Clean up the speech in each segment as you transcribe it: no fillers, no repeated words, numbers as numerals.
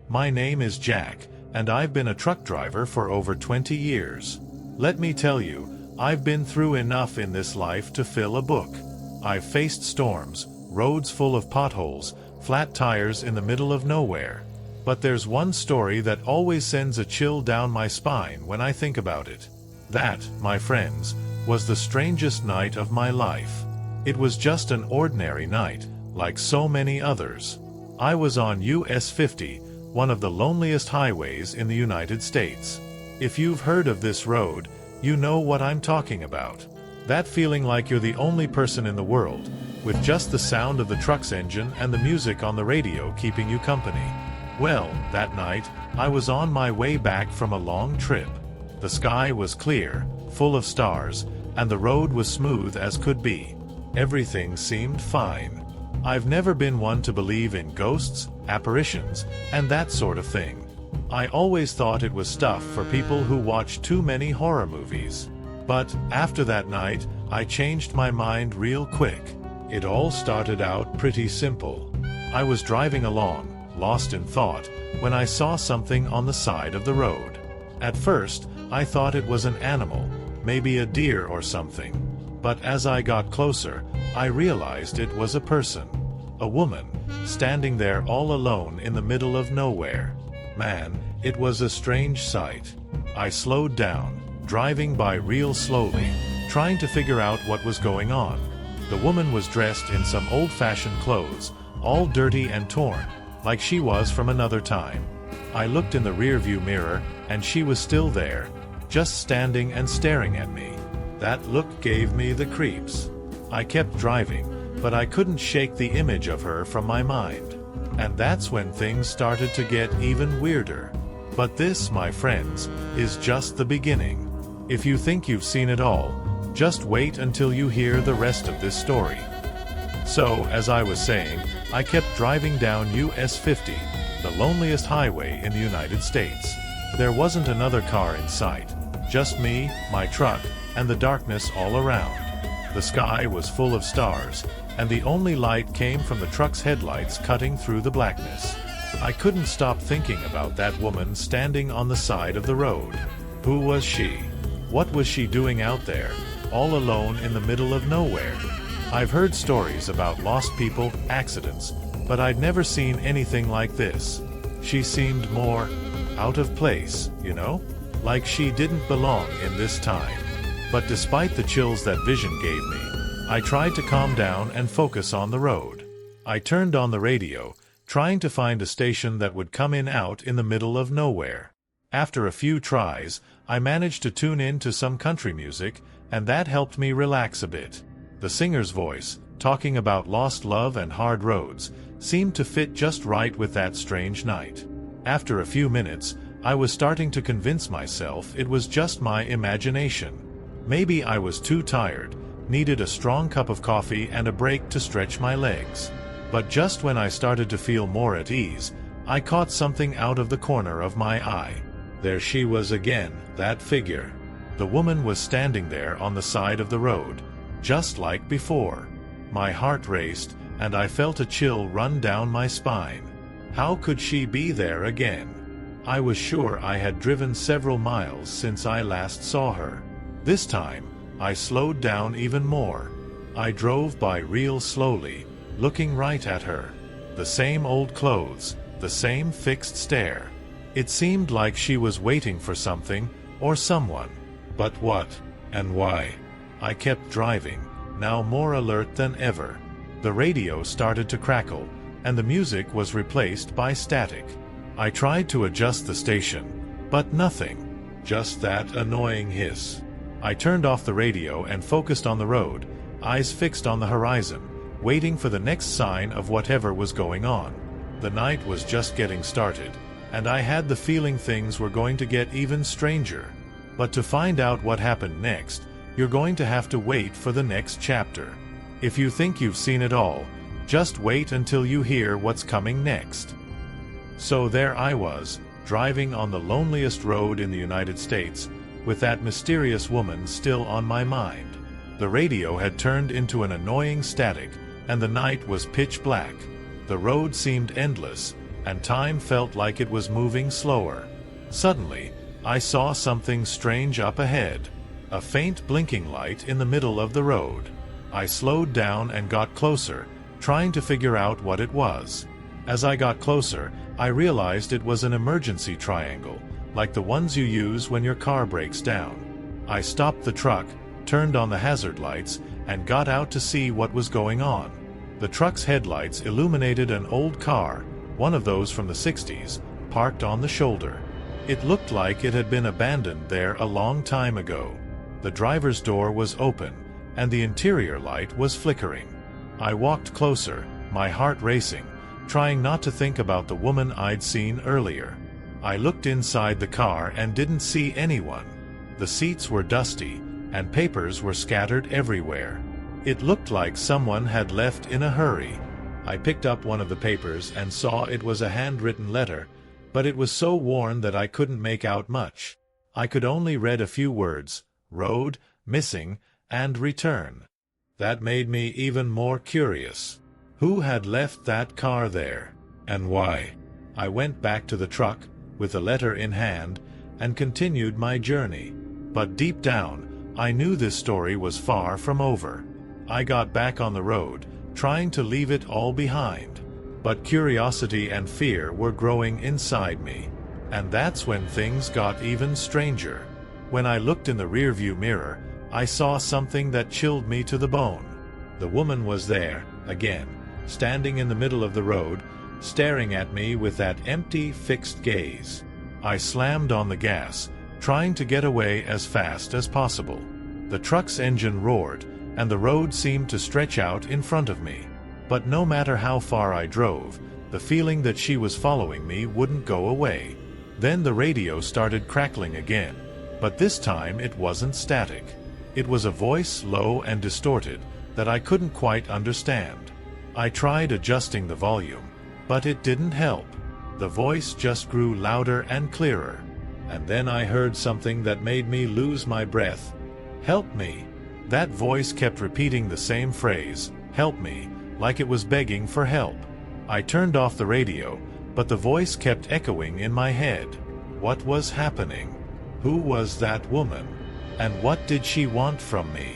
My name is Jack, and I've been a truck driver for over 20 years. Let me tell you, I've been through enough in this life to fill a book. I've faced storms, roads full of potholes, flat tires in the middle of nowhere. But there's one story that always sends a chill down my spine when I think about it. That, my friends, was the strangest night of my life. It was just an ordinary night, like so many others. I was on US 50, one of the loneliest highways in the United States. If you've heard of this road, you know what I'm talking about. That feeling like you're the only person in the world, with just the sound of the truck's engine and the music on the radio keeping you company. Well, that night, I was on my way back from a long trip. The sky was clear, full of stars, and the road was smooth as could be. Everything seemed fine. I've never been one to believe in ghosts, apparitions, and that sort of thing. I always thought it was stuff for people who watch too many horror movies. But after that night, I changed my mind real quick. It all started out pretty simple. I was driving along, lost in thought, when I saw something on the side of the road. At first, I thought it was an animal, maybe a deer or something. But as I got closer, I realized it was a person. A woman, standing there all alone in the middle of nowhere. Man, it was a strange sight. I slowed down, driving by real slowly, trying to figure out what was going on. The woman was dressed in some old-fashioned clothes, all dirty and torn, like she was from another time. I looked in the rearview mirror, and she was still there, just standing and staring at me. That look gave me the creeps. I kept driving, but I couldn't shake the image of her from my mind. And that's when things started to get even weirder. But this, my friends, is just the beginning. If you think you've seen it all, just wait until you hear the rest of this story. So, as I was saying, I kept driving down US 50, the loneliest highway in the United States. There wasn't another car in sight, just me, my truck, and the darkness all around. The sky was full of stars, and the only light came from the truck's headlights cutting through the blackness. I couldn't stop thinking about that woman standing on the side of the road. Who was she? What was she doing out there, all alone in the middle of nowhere? I've heard stories about lost people, accidents, but I'd never seen anything like this. She seemed more out of place, you know? Like she didn't belong in this time. But despite the chills that vision gave me, I tried to calm down and focus on the road. I turned on the radio, trying to find a station that would come in out in the middle of nowhere. After a few tries, I managed to tune in to some country music, and that helped me relax a bit. The singer's voice, talking about lost love and hard roads, seemed to fit just right with that strange night. After a few minutes, I was starting to convince myself it was just my imagination. Maybe I was too tired, needed a strong cup of coffee and a break to stretch my legs. But just when I started to feel more at ease, I caught something out of the corner of my eye. There she was again, that figure. The woman was standing there on the side of the road, just like before. My heart raced, and I felt a chill run down my spine. How could she be there again? I was sure I had driven several miles since I last saw her. This time, I slowed down even more. I drove by real slowly, looking right at her. The same old clothes, the same fixed stare. It seemed like she was waiting for something, or someone. But what, and why? I kept driving, now more alert than ever. The radio started to crackle, and the music was replaced by static. I tried to adjust the station, but nothing. Just that annoying hiss. I turned off the radio and focused on the road, eyes fixed on the horizon, waiting for the next sign of whatever was going on. The night was just getting started, and I had the feeling things were going to get even stranger. But to find out what happened next, you're going to have to wait for the next chapter. If you think you've seen it all, just wait until you hear what's coming next. So there I was, driving on the loneliest road in the United States, with that mysterious woman still on my mind. The radio had turned into an annoying static, and the night was pitch black. The road seemed endless, and time felt like it was moving slower. Suddenly, I saw something strange up ahead, a faint blinking light in the middle of the road. I slowed down and got closer, trying to figure out what it was. As I got closer, I realized it was an emergency triangle, like the ones you use when your car breaks down. I stopped the truck, turned on the hazard lights, and got out to see what was going on. The truck's headlights illuminated an old car, one of those from the 60s, parked on the shoulder. It looked like it had been abandoned there a long time ago. The driver's door was open, and the interior light was flickering. I walked closer, my heart racing, trying not to think about the woman I'd seen earlier. I looked inside the car and didn't see anyone. The seats were dusty, and papers were scattered everywhere. It looked like someone had left in a hurry. I picked up one of the papers and saw it was a handwritten letter, but it was so worn that I couldn't make out much. I could only read a few words: road, missing, and return. That made me even more curious. Who had left that car there, and why? I went back to the truck, with the letter in hand, and continued my journey. But deep down, I knew this story was far from over. I got back on the road, trying to leave it all behind. But curiosity and fear were growing inside me. And that's when things got even stranger. When I looked in the rearview mirror, I saw something that chilled me to the bone. The woman was there, again, standing in the middle of the road, staring at me with that empty, fixed gaze. I slammed on the gas, trying to get away as fast as possible. The truck's engine roared, and the road seemed to stretch out in front of me. But no matter how far I drove, the feeling that she was following me wouldn't go away. Then the radio started crackling again, but this time it wasn't static. It was a voice, low and distorted, that I couldn't quite understand. I tried adjusting the volume, but it didn't help. The voice just grew louder and clearer. And then I heard something that made me lose my breath. "Help me." That voice kept repeating the same phrase, "Help me," like it was begging for help. I turned off the radio, but the voice kept echoing in my head. What was happening? Who was that woman? And what did she want from me?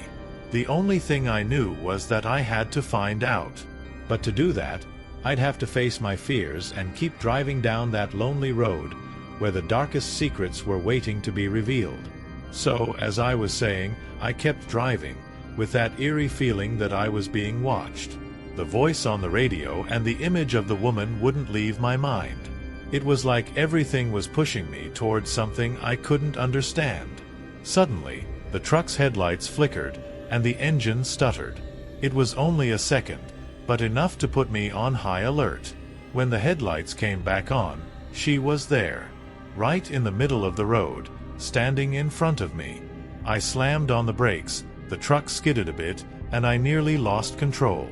The only thing I knew was that I had to find out. But to do that, I'd have to face my fears and keep driving down that lonely road where the darkest secrets were waiting to be revealed. So, as I was saying, I kept driving, with that eerie feeling that I was being watched. The voice on the radio and the image of the woman wouldn't leave my mind. It was like everything was pushing me towards something I couldn't understand. Suddenly, the truck's headlights flickered, and the engine stuttered. It was only a second, but enough to put me on high alert. When the headlights came back on, she was there, right in the middle of the road, standing in front of me. I slammed on the brakes, the truck skidded a bit, and I nearly lost control.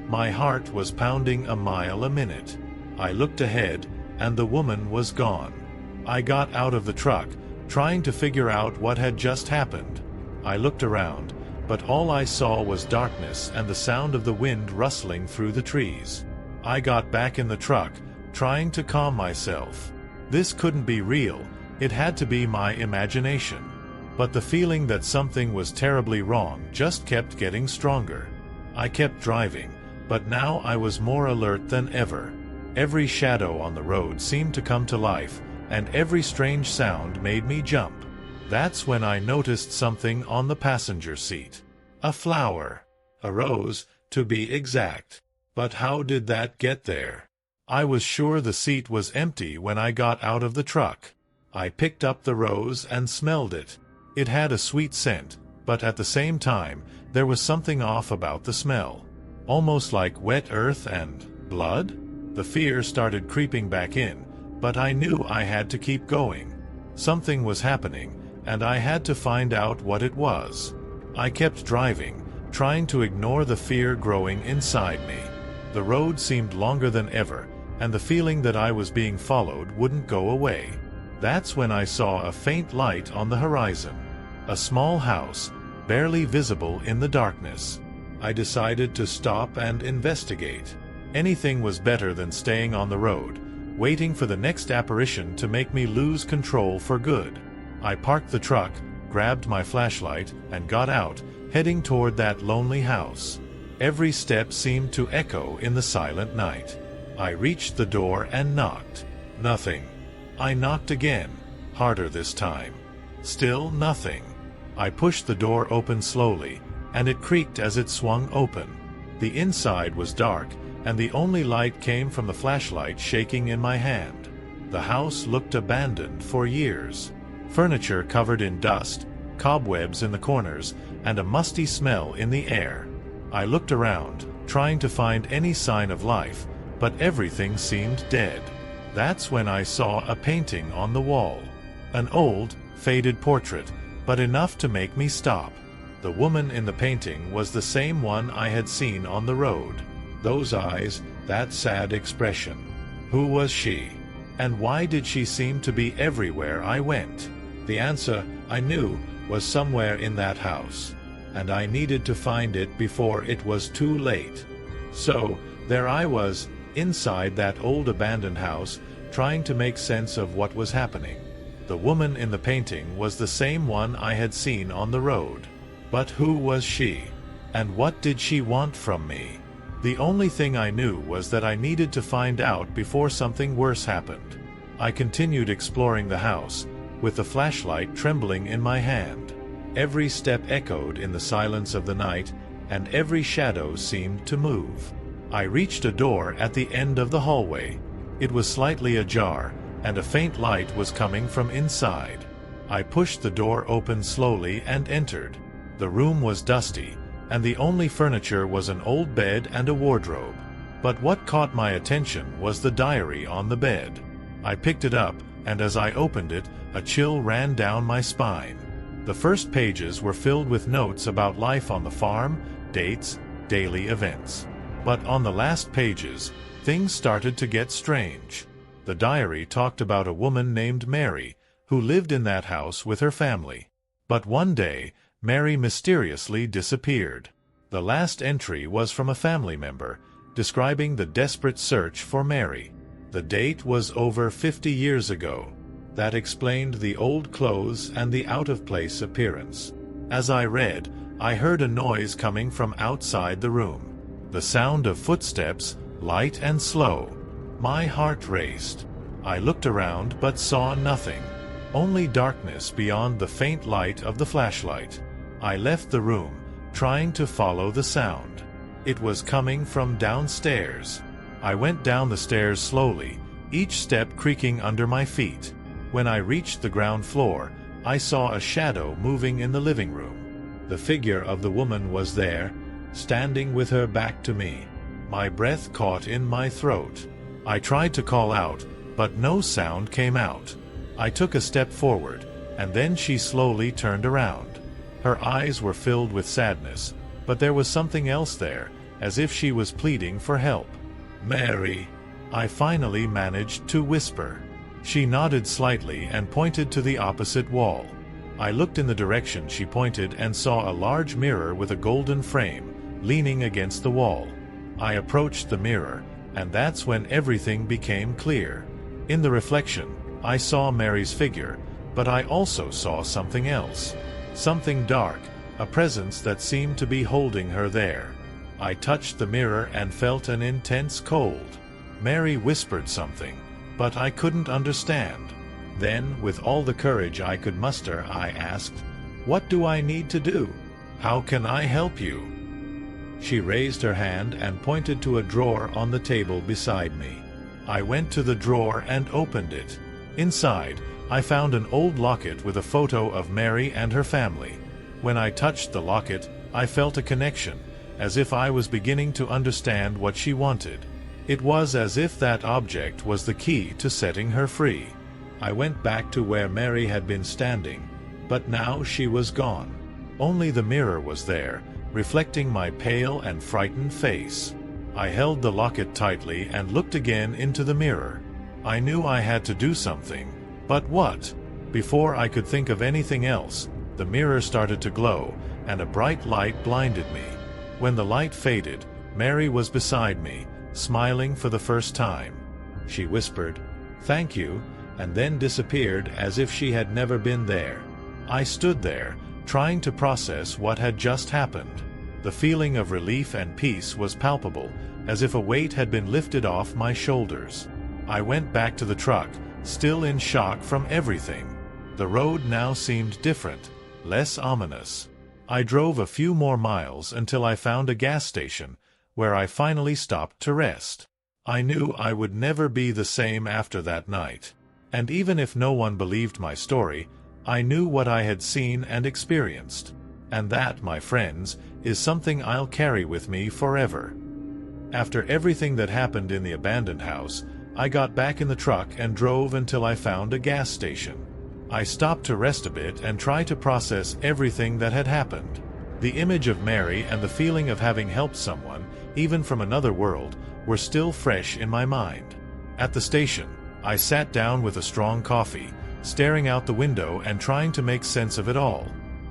My heart was pounding a mile a minute. I looked ahead, and the woman was gone. I got out of the truck, trying to figure out what had just happened. I looked around, but all I saw was darkness and the sound of the wind rustling through the trees. I got back in the truck, trying to calm myself. This couldn't be real, it had to be my imagination. But the feeling that something was terribly wrong just kept getting stronger. I kept driving, but now I was more alert than ever. Every shadow on the road seemed to come to life, and every strange sound made me jump. That's when I noticed something on the passenger seat. A flower. A rose, to be exact. But how did that get there? I was sure the seat was empty when I got out of the truck. I picked up the rose and smelled it. It had a sweet scent, but at the same time, there was something off about the smell. Almost like wet earth and blood? The fear started creeping back in, but I knew I had to keep going. Something was happening, and I had to find out what it was. I kept driving, trying to ignore the fear growing inside me. The road seemed longer than ever, and the feeling that I was being followed wouldn't go away. That's when I saw a faint light on the horizon. A small house, barely visible in the darkness. I decided to stop and investigate. Anything was better than staying on the road, waiting for the next apparition to make me lose control for good. I parked the truck, grabbed my flashlight, and got out, heading toward that lonely house. Every step seemed to echo in the silent night. I reached the door and knocked. Nothing. I knocked again, harder this time. Still nothing. I pushed the door open slowly, and it creaked as it swung open. The inside was dark, and the only light came from the flashlight shaking in my hand. The house looked abandoned for years. Furniture covered in dust, cobwebs in the corners, and a musty smell in the air. I looked around, trying to find any sign of life, but everything seemed dead. That's when I saw a painting on the wall. An old, faded portrait, but enough to make me stop. The woman in the painting was the same one I had seen on the road. Those eyes, that sad expression. Who was she? And why did she seem to be everywhere I went? The answer, I knew, was somewhere in that house, and I needed to find it before it was too late. So, there I was, inside that old abandoned house, trying to make sense of what was happening. The woman in the painting was the same one I had seen on the road. But who was she? And what did she want from me? The only thing I knew was that I needed to find out before something worse happened. I continued exploring the house, with the flashlight trembling in my hand. Every step echoed in the silence of the night, and every shadow seemed to move. I reached a door at the end of the hallway. It was slightly ajar, and a faint light was coming from inside. I pushed the door open slowly and entered. The room was dusty, and the only furniture was an old bed and a wardrobe. But what caught my attention was the diary on the bed. I picked it up, and as I opened it, a chill ran down my spine. The first pages were filled with notes about life on the farm, dates, daily events. But on the last pages, things started to get strange. The diary talked about a woman named Mary, who lived in that house with her family. But one day, Mary mysteriously disappeared. The last entry was from a family member, describing the desperate search for Mary. The date was over 50 years ago. That explained the old clothes and the out-of-place appearance. As I read, I heard a noise coming from outside the room. The sound of footsteps, light and slow. My heart raced. I looked around but saw nothing. Only darkness beyond the faint light of the flashlight. I left the room, trying to follow the sound. It was coming from downstairs. I went down the stairs slowly, each step creaking under my feet. When I reached the ground floor, I saw a shadow moving in the living room. The figure of the woman was there, standing with her back to me. My breath caught in my throat. I tried to call out, but no sound came out. I took a step forward, and then she slowly turned around. Her eyes were filled with sadness, but there was something else there, as if she was pleading for help. "Mary," I finally managed to whisper. She nodded slightly and pointed to the opposite wall. I looked in the direction she pointed and saw a large mirror with a golden frame, leaning against the wall. I approached the mirror, and that's when everything became clear. In the reflection, I saw Mary's figure, but I also saw something else. Something dark, a presence that seemed to be holding her there. I touched the mirror and felt an intense cold. Mary whispered something, but I couldn't understand. Then, with all the courage I could muster, I asked, "What do I need to do? How can I help you?" She raised her hand and pointed to a drawer on the table beside me. I went to the drawer and opened it. Inside, I found an old locket with a photo of Mary and her family. When I touched the locket, I felt a connection, as if I was beginning to understand what she wanted. It was as if that object was the key to setting her free. I went back to where Mary had been standing, but now she was gone. Only the mirror was there, reflecting my pale and frightened face. I held the locket tightly and looked again into the mirror. I knew I had to do something, but what? Before I could think of anything else, the mirror started to glow, and a bright light blinded me. When the light faded, Mary was beside me, smiling for the first time. She whispered, "Thank you," and then disappeared as if she had never been there. I stood there, trying to process what had just happened. The feeling of relief and peace was palpable, as if a weight had been lifted off my shoulders. I went back to the truck, still in shock from everything. The road now seemed different, less ominous. I drove a few more miles until I found a gas station, where I finally stopped to rest. I knew I would never be the same after that night. And even if no one believed my story, I knew what I had seen and experienced. And that, my friends, is something I'll carry with me forever. After everything that happened in the abandoned house, I got back in the truck and drove until I found a gas station. I stopped to rest a bit and try to process everything that had happened. The image of Mary and the feeling of having helped someone, even from another world, were still fresh in my mind. At the station, I sat down with a strong coffee, staring out the window and trying to make sense of it all.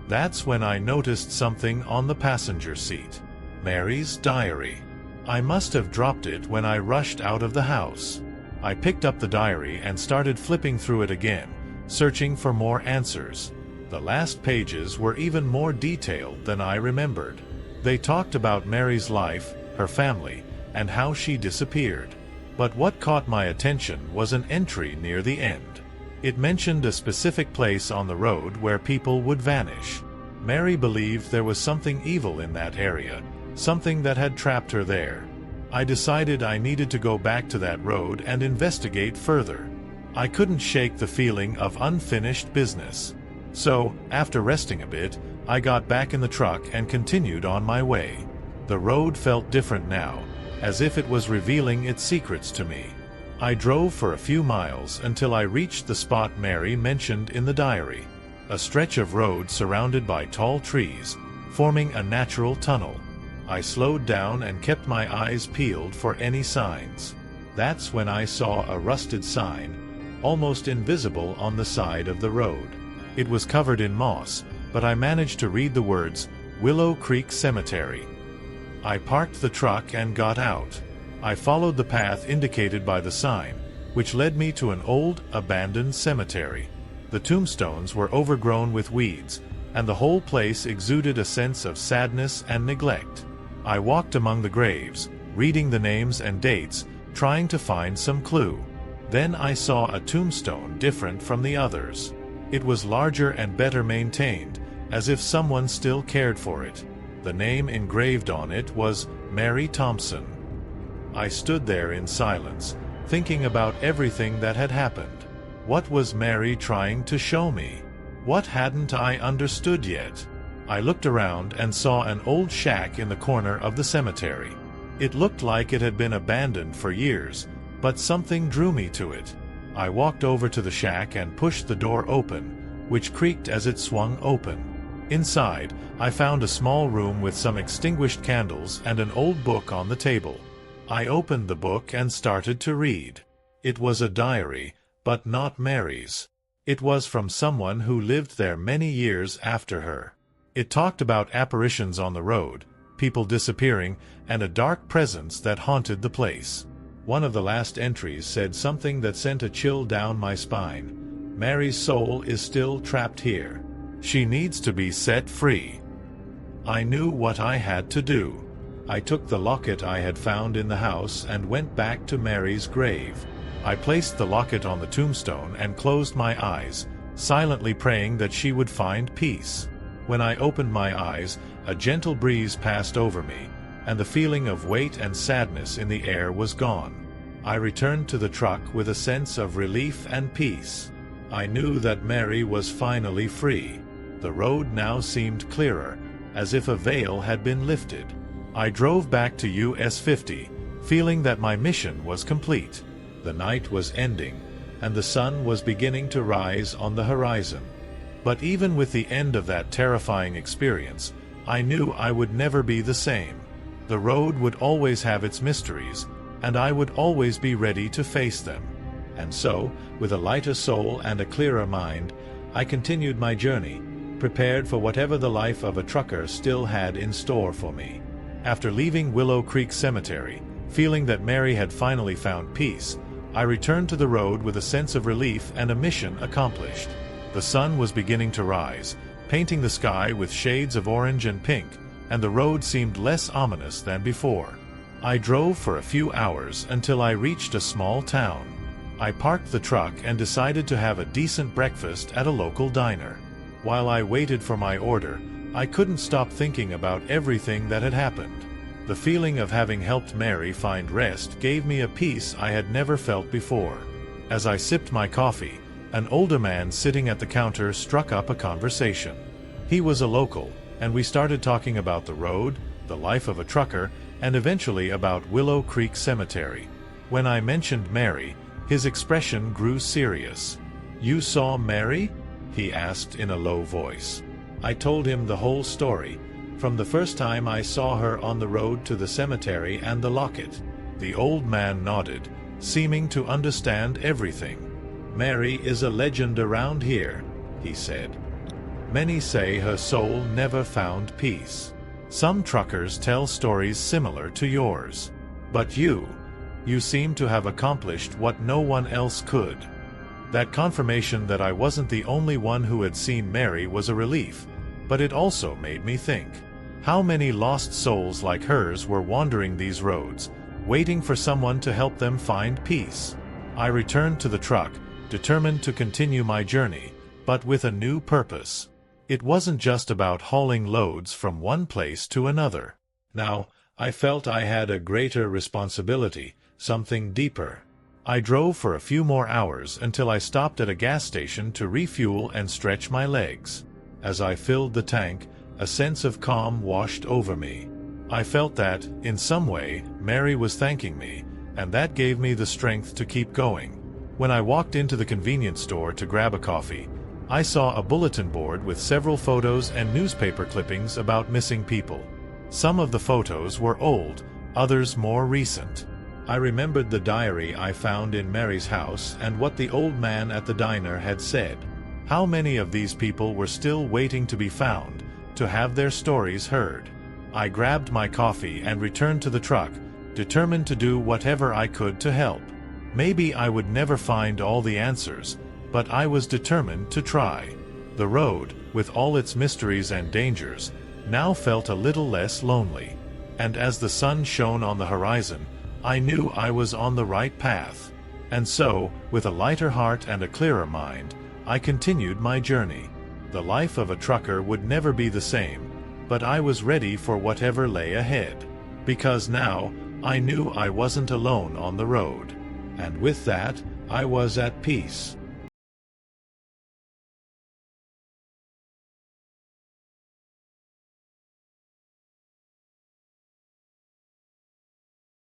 That's when I noticed something on the passenger seat. Mary's diary. I must have dropped it when I rushed out of the house. I picked up the diary and started flipping through it again, searching for more answers. The last pages were even more detailed than I remembered. They talked about Mary's life, her family, and how she disappeared. But what caught my attention was an entry near the end. It mentioned a specific place on the road where people would vanish. Mary believed there was something evil in that area, something that had trapped her there. I decided I needed to go back to that road and investigate further. I couldn't shake the feeling of unfinished business. So, after resting a bit, I got back in the truck and continued on my way. The road felt different now, as if it was revealing its secrets to me. I drove for a few miles until I reached the spot Mary mentioned in the diary, a stretch of road surrounded by tall trees, forming a natural tunnel. I slowed down and kept my eyes peeled for any signs. That's when I saw a rusted sign, almost invisible on the side of the road. It was covered in moss, but I managed to read the words, "Willow Creek Cemetery." I parked the truck and got out. I followed the path indicated by the sign, which led me to an old, abandoned cemetery. The tombstones were overgrown with weeds, and the whole place exuded a sense of sadness and neglect. I walked among the graves, reading the names and dates, trying to find some clue. Then I saw a tombstone different from the others. It was larger and better maintained, as if someone still cared for it. The name engraved on it was Mary Thompson. I stood there in silence, thinking about everything that had happened. What was Mary trying to show me? What hadn't I understood yet? I looked around and saw an old shack in the corner of the cemetery. It looked like it had been abandoned for years, but something drew me to it. I walked over to the shack and pushed the door open, which creaked as it swung open. Inside, I found a small room with some extinguished candles and an old book on the table. I opened the book and started to read. It was a diary, but not Mary's. It was from someone who lived there many years after her. It talked about apparitions on the road, people disappearing, and a dark presence that haunted the place. One of the last entries said something that sent a chill down my spine. Mary's soul is still trapped here. She needs to be set free. I knew what I had to do. I took the locket I had found in the house and went back to Mary's grave. I placed the locket on the tombstone and closed my eyes, silently praying that she would find peace. When I opened my eyes, a gentle breeze passed over me, and the feeling of weight and sadness in the air was gone. I returned to the truck with a sense of relief and peace. I knew that Mary was finally free. The road now seemed clearer, as if a veil had been lifted. I drove back to US 50, feeling that my mission was complete. The night was ending, and the sun was beginning to rise on the horizon. But even with the end of that terrifying experience, I knew I would never be the same. The road would always have its mysteries, and I would always be ready to face them. And so, with a lighter soul and a clearer mind, I continued my journey, prepared for whatever the life of a trucker still had in store for me. After leaving Willow Creek Cemetery, feeling that Mary had finally found peace, I returned to the road with a sense of relief and a mission accomplished. The sun was beginning to rise, painting the sky with shades of orange and pink, and the road seemed less ominous than before. I drove for a few hours until I reached a small town. I parked the truck and decided to have a decent breakfast at a local diner. While I waited for my order, I couldn't stop thinking about everything that had happened. The feeling of having helped Mary find rest gave me a peace I had never felt before. As I sipped my coffee, an older man sitting at the counter struck up a conversation. He was a local, and we started talking about the road, the life of a trucker, and eventually about Willow Creek Cemetery. When I mentioned Mary, his expression grew serious. "You saw Mary?" he asked in a low voice. I told him the whole story, from the first time I saw her on the road to the cemetery and the locket. The old man nodded, seeming to understand everything. "Mary is a legend around here," he said. "Many say her soul never found peace. Some truckers tell stories similar to yours. But you seem to have accomplished what no one else could." That confirmation that I wasn't the only one who had seen Mary was a relief, but it also made me think. How many lost souls like hers were wandering these roads, waiting for someone to help them find peace? I returned to the truck, determined to continue my journey, but with a new purpose. It wasn't just about hauling loads from one place to another. Now, I felt I had a greater responsibility, something deeper. I drove for a few more hours until I stopped at a gas station to refuel and stretch my legs. As I filled the tank, a sense of calm washed over me. I felt that, in some way, Mary was thanking me, and that gave me the strength to keep going. When I walked into the convenience store to grab a coffee, I saw a bulletin board with several photos and newspaper clippings about missing people. Some of the photos were old, others more recent. I remembered the diary I found in Mary's house and what the old man at the diner had said. How many of these people were still waiting to be found, to have their stories heard? I grabbed my coffee and returned to the truck, determined to do whatever I could to help. Maybe I would never find all the answers, but I was determined to try. The road, with all its mysteries and dangers, now felt a little less lonely. And as the sun shone on the horizon, I knew I was on the right path. And so, with a lighter heart and a clearer mind, I continued my journey. The life of a trucker would never be the same, but I was ready for whatever lay ahead. Because now, I knew I wasn't alone on the road. And with that, I was at peace.